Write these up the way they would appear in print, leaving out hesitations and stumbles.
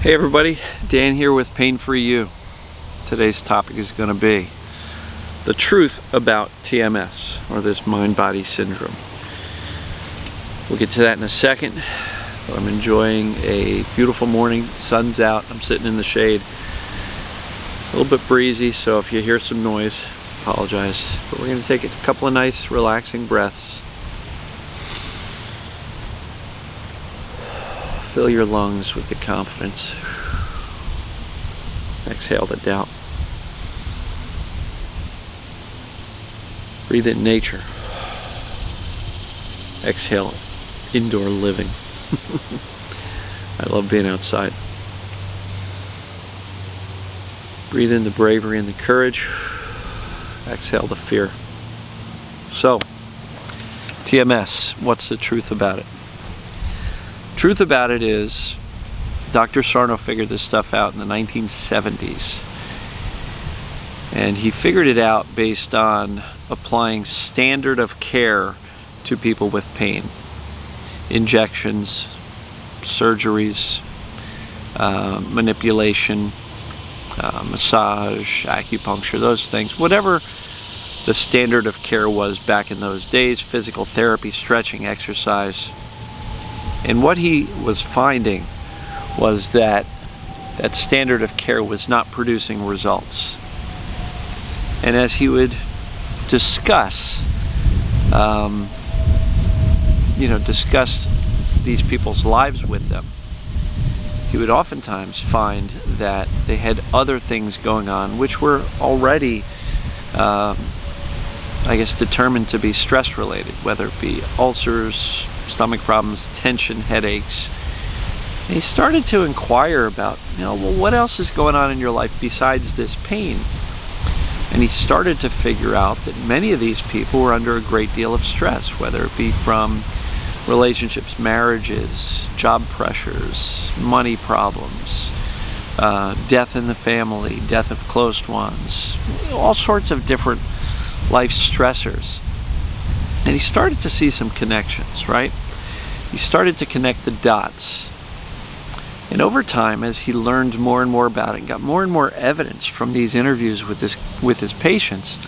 Hey everybody, Dan here with Pain Free You. Today's topic is going to be the truth about TMS, or this mind-body syndrome. We'll get to that in a second. I'm enjoying a beautiful morning. Sun's out. I'm sitting in the shade. A little bit breezy, so if you hear some noise, apologize. But we're going to take a couple of nice, relaxing breaths. Fill your lungs with the confidence. Exhale the doubt. Breathe in nature. Exhale indoor living. I love being outside. Breathe in the bravery and the courage. Exhale the fear. So, TMS, what's the truth about it? Truth about it is, Dr. Sarno figured this stuff out in the 1970s. And he figured it out based on applying standard of care to people with pain. Injections, surgeries, manipulation, massage, acupuncture, those things. Whatever the standard of care was back in those days, physical therapy, stretching, exercise. And what he was finding was that that standard of care was not producing results. And as he would discuss, discuss these people's lives with them, he would oftentimes find that they had other things going on which were already, determined to be stress related, whether it be ulcers, stomach problems, tension, headaches. And he started to inquire about, what else is going on in your life besides this pain? And he started to figure out that many of these people were under a great deal of stress, whether it be from relationships, marriages, job pressures, money problems, death in the family, death of close ones, all sorts of different life stressors. And he started to see some connections, right? He started to connect the dots. And over time, as he learned more and more about it, and got more and more evidence from these interviews with his patients,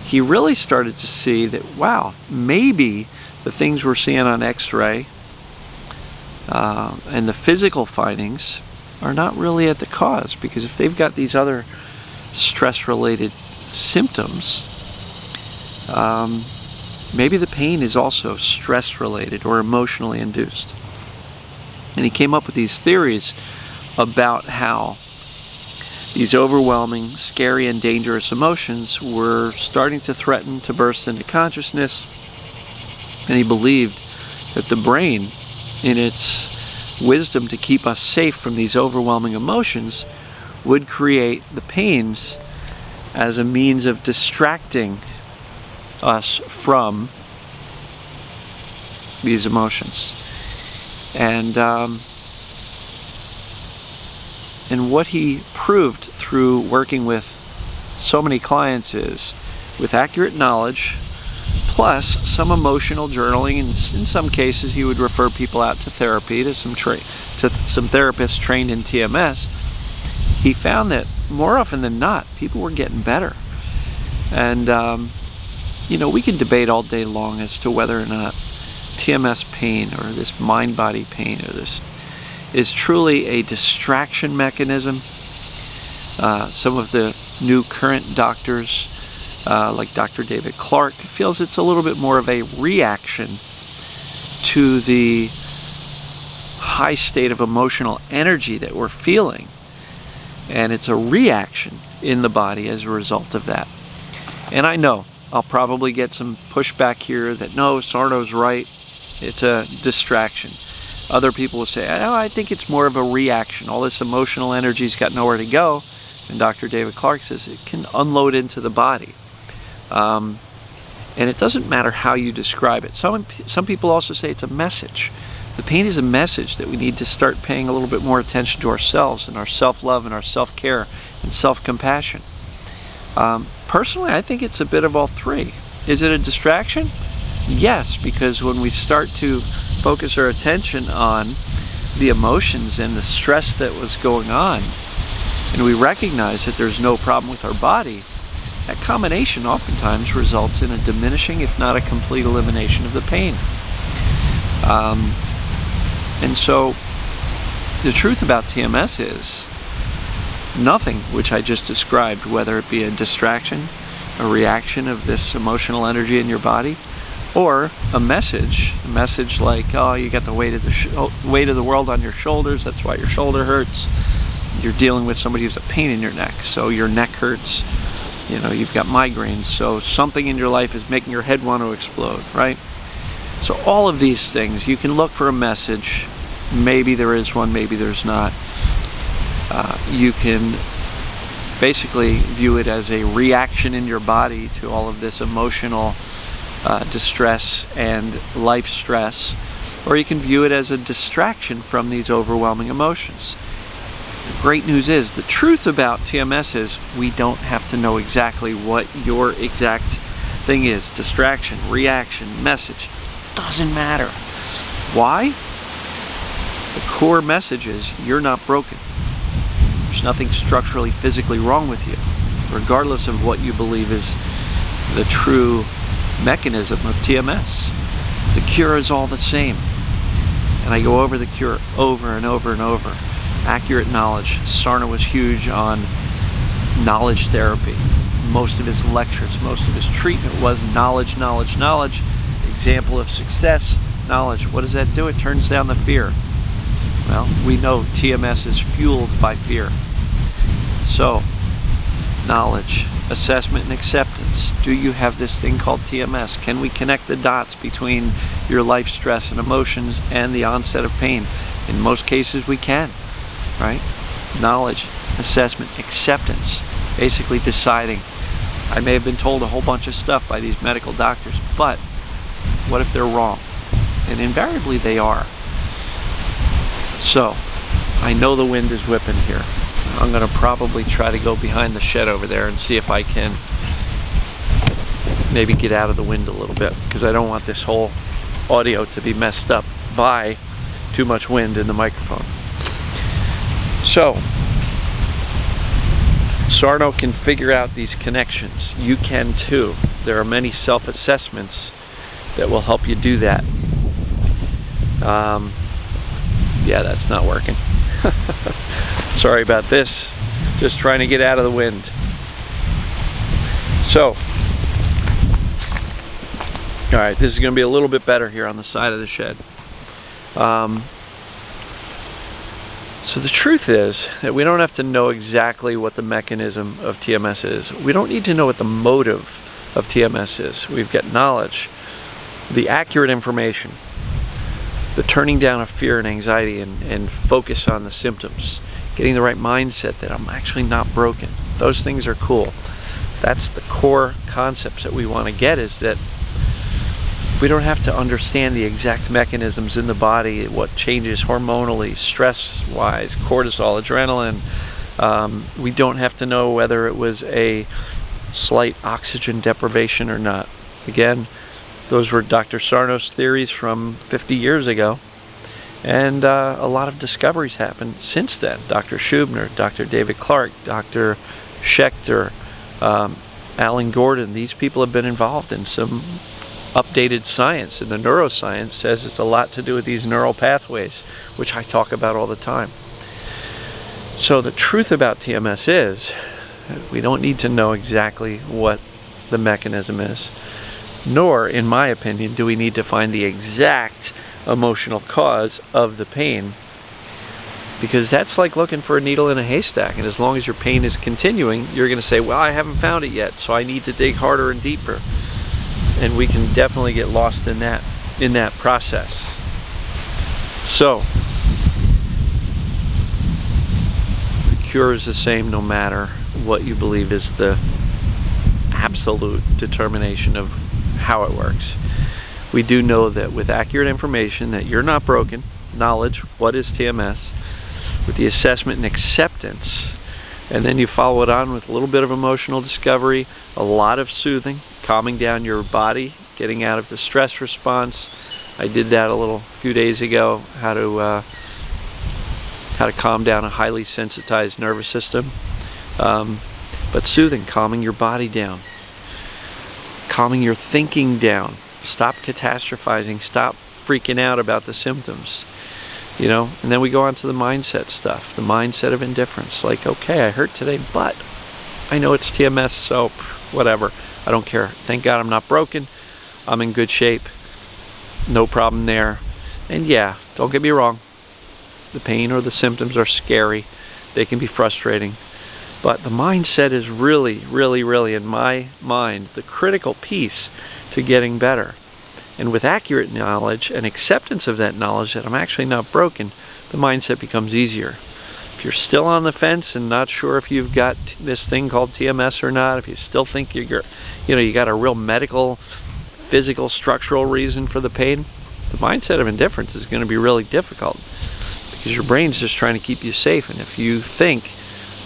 he really started to see that, wow, maybe the things we're seeing on X-ray and the physical findings are not really at the cause. Because if they've got these other stress-related symptoms, maybe the pain is also stress-related or emotionally induced. And he came up with these theories about how these overwhelming, scary, and dangerous emotions were starting to threaten to burst into consciousness. And he believed that the brain, in its wisdom to keep us safe from these overwhelming emotions, would create the pains as a means of distracting us from these emotions. And what he proved through working with so many clients is, with accurate knowledge plus some emotional journaling, and in some cases he would refer people out to therapy, to some therapists trained in TMS, he found that more often than not people were getting better. And we can debate all day long as to whether or not TMS pain, or this mind-body pain, or this is truly a distraction mechanism. Some of the new current doctors, like Dr. David Clark, feels it's a little bit more of a reaction to the high state of emotional energy that we're feeling. And it's a reaction in the body as a result of that. And I know I'll probably get some pushback here that, no, Sarno's right, it's a distraction. Other people will say, I think it's more of a reaction. All this emotional energy's got nowhere to go. And Dr. David Clark says it can unload into the body. And it doesn't matter how you describe it. Some people also say it's a message. The pain is a message that we need to start paying a little bit more attention to ourselves and our self-love and our self-care and self-compassion. Personally, I think it's a bit of all three. Is it a distraction? Yes, because when we start to focus our attention on the emotions and the stress that was going on, and we recognize that there's no problem with our body, that combination oftentimes results in a diminishing, if not a complete elimination of the pain. And so the truth about TMS is nothing which I just described, whether it be a distraction, a reaction of this emotional energy in your body, or a message like, oh, you got the weight of the world on your shoulders, that's why your shoulder hurts. You're dealing with somebody who's a pain in your neck, so your neck hurts. You know, you've got migraines, so something in your life is making your head want to explode, right? So all of these things, you can look for a message. Maybe there is one, maybe there's not. You can basically view it as a reaction in your body to all of this emotional distress and life stress, or you can view it as a distraction from these overwhelming emotions. The great news is, the truth about TMS is, we don't have to know exactly what your exact thing is. Distraction, reaction, message, doesn't matter. Why? The core message is, you're not broken. There's nothing structurally, physically wrong with you, regardless of what you believe is the true mechanism of TMS. The cure is all the same. And I go over the cure over and over and over. Accurate knowledge. Sarno was huge on knowledge therapy. Most of his lectures, most of his treatment was knowledge, knowledge, knowledge. Example of success, knowledge. What does that do? It turns down the fear. Well, we know TMS is fueled by fear. So, knowledge, assessment, and acceptance. Do you have this thing called TMS? Can we connect the dots between your life stress and emotions and the onset of pain? In most cases, we can, right? Knowledge, assessment, acceptance. Basically deciding, I may have been told a whole bunch of stuff by these medical doctors, but what if they're wrong? And invariably they are. So, I know the wind is whipping here. I'm going to probably try to go behind the shed over there and see if I can maybe get out of the wind a little bit, because I don't want this whole audio to be messed up by too much wind in the microphone. So, Sarno can figure out these connections. You can too. There are many self-assessments that will help you do that. Yeah, that's not working. Sorry about this. Just trying to get out of the wind. So, all right, this is going to be a little bit better here on the side of the shed. So the truth is that we don't have to know exactly what the mechanism of TMS is. We don't need to know what the motive of TMS is. We've got knowledge, the accurate information, the turning down of fear and anxiety and focus on the symptoms, getting the right mindset that I'm actually not broken. Those things are cool. That's the core concepts that we want to get, is that we don't have to understand the exact mechanisms in the body, what changes hormonally, stress-wise, cortisol, adrenaline. We don't have to know whether it was a slight oxygen deprivation or not. Again, those were Dr. Sarno's theories from 50 years ago. And a lot of discoveries happened since then. Dr. Schubner, Dr. David Clark, Dr. Schechter, Alan Gordon, these people have been involved in some updated science, and the neuroscience says it's a lot to do with these neural pathways, which I talk about all the time. So the truth about TMS is we don't need to know exactly what the mechanism is, nor, in my opinion, do we need to find the exact emotional cause of the pain, because that's like looking for a needle in a haystack, and as long as your pain is continuing, you're going to say, well, I haven't found it yet, so I need to dig harder and deeper. And we can definitely get lost in that process. So, the cure is the same no matter what you believe is the absolute determination of how it works. We do know that with accurate information that you're not broken, knowledge, what is TMS, with the assessment and acceptance, and then you follow it on with a little bit of emotional discovery, a lot of soothing, calming down your body, getting out of the stress response. I did that a few days ago, how to how to calm down a highly sensitized nervous system. But soothing, calming your body down, calming your thinking down. Stop catastrophizing, stop freaking out about the symptoms. You know, and then we go on to the mindset stuff, the mindset of indifference. Like, okay, I hurt today, but I know it's TMS, so whatever, I don't care. Thank God I'm not broken, I'm in good shape, no problem there. And yeah, don't get me wrong, the pain or the symptoms are scary, they can be frustrating, but the mindset is really, really, really, in my mind, the critical piece to getting better. And with accurate knowledge and acceptance of that knowledge that I'm actually not broken, the mindset becomes easier. If you're still on the fence and not sure if you've got this thing called TMS or not, if you still think you got a real medical, physical, structural reason for the pain, the mindset of indifference is going to be really difficult, because your brain's just trying to keep you safe. And if you think,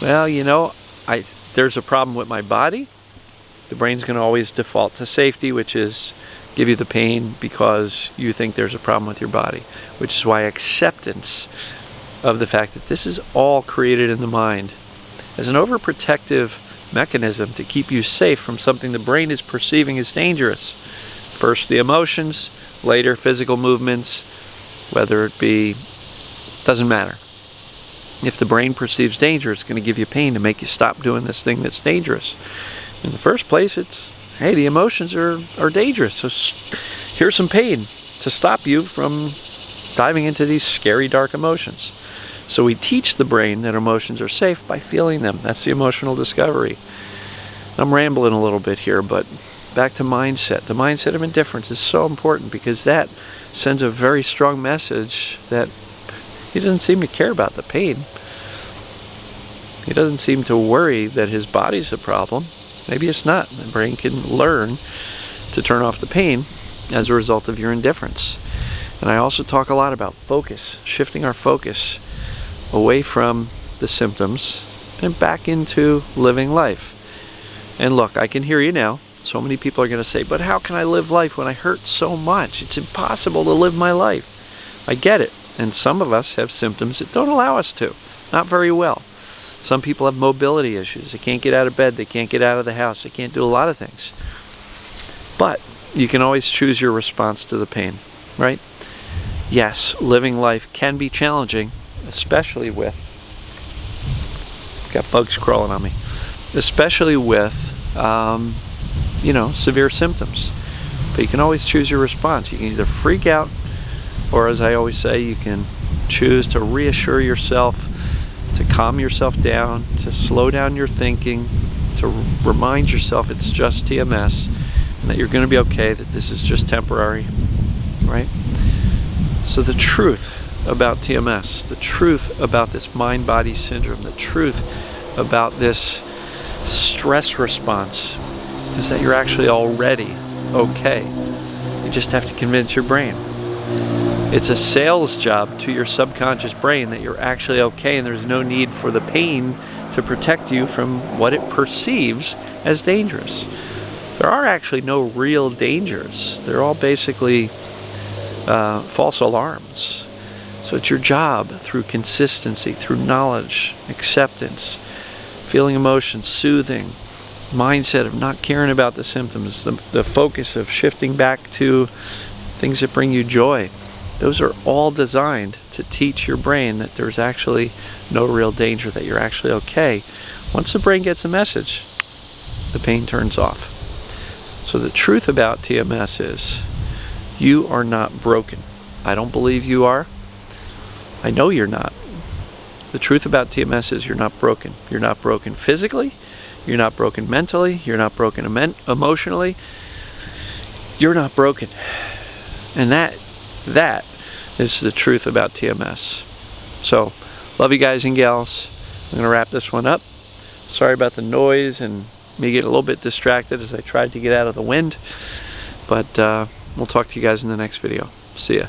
well, you know, there's a problem with my body, the brain's going to always default to safety, which is give you the pain because you think there's a problem with your body, which is why acceptance of the fact that this is all created in the mind as an overprotective mechanism to keep you safe from something the brain is perceiving as dangerous. First the emotions, later physical movements, whether it be, doesn't matter. If the brain perceives danger, it's going to give you pain to make you stop doing this thing that's dangerous. In the first place, it's, hey, the emotions are dangerous, so here's some pain to stop you from diving into these scary, dark emotions. So we teach the brain that emotions are safe by feeling them. That's the emotional discovery. I'm rambling a little bit here, but back to mindset. The mindset of indifference is so important because that sends a very strong message that he doesn't seem to care about the pain. He doesn't seem to worry that his body's a problem. Maybe it's not. The brain can learn to turn off the pain as a result of your indifference. And I also talk a lot about focus, shifting our focus away from the symptoms and back into living life. And look, I can hear you now. So many people are going to say, but how can I live life when I hurt so much? It's impossible to live my life. I get it. And some of us have symptoms that don't allow us to. Not very well. Some people have mobility issues. They can't get out of bed. They can't get out of the house. They can't do a lot of things. But you can always choose your response to the pain, right? Yes, living life can be challenging, especially with, got bugs crawling on me, especially with, severe symptoms. But you can always choose your response. You can either freak out, or as I always say, you can choose to reassure yourself, to calm yourself down, to slow down your thinking, to remind yourself it's just TMS, and that you're going to be okay, that this is just temporary, right? So the truth about TMS, the truth about this mind-body syndrome, the truth about this stress response is that you're actually already okay. You just have to convince your brain. It's a sales job to your subconscious brain that you're actually okay and there's no need for the pain to protect you from what it perceives as dangerous. There are actually no real dangers. They're all basically false alarms. So it's your job, through consistency, through knowledge, acceptance, feeling emotions, soothing, mindset of not caring about the symptoms, the focus of shifting back to things that bring you joy. Those are all designed to teach your brain that there's actually no real danger, that you're actually okay. Once the brain gets a message, the pain turns off. So the truth about TMS is you are not broken. I don't believe you are. I know you're not. The truth about TMS is you're not broken. You're not broken physically. You're not broken mentally. You're not broken emotionally. You're not broken. And that is the truth about TMS. So, love you guys and gals. I'm going to wrap this one up. Sorry about the noise and me getting a little bit distracted as I tried to get out of the wind. But we'll talk to you guys in the next video. See ya.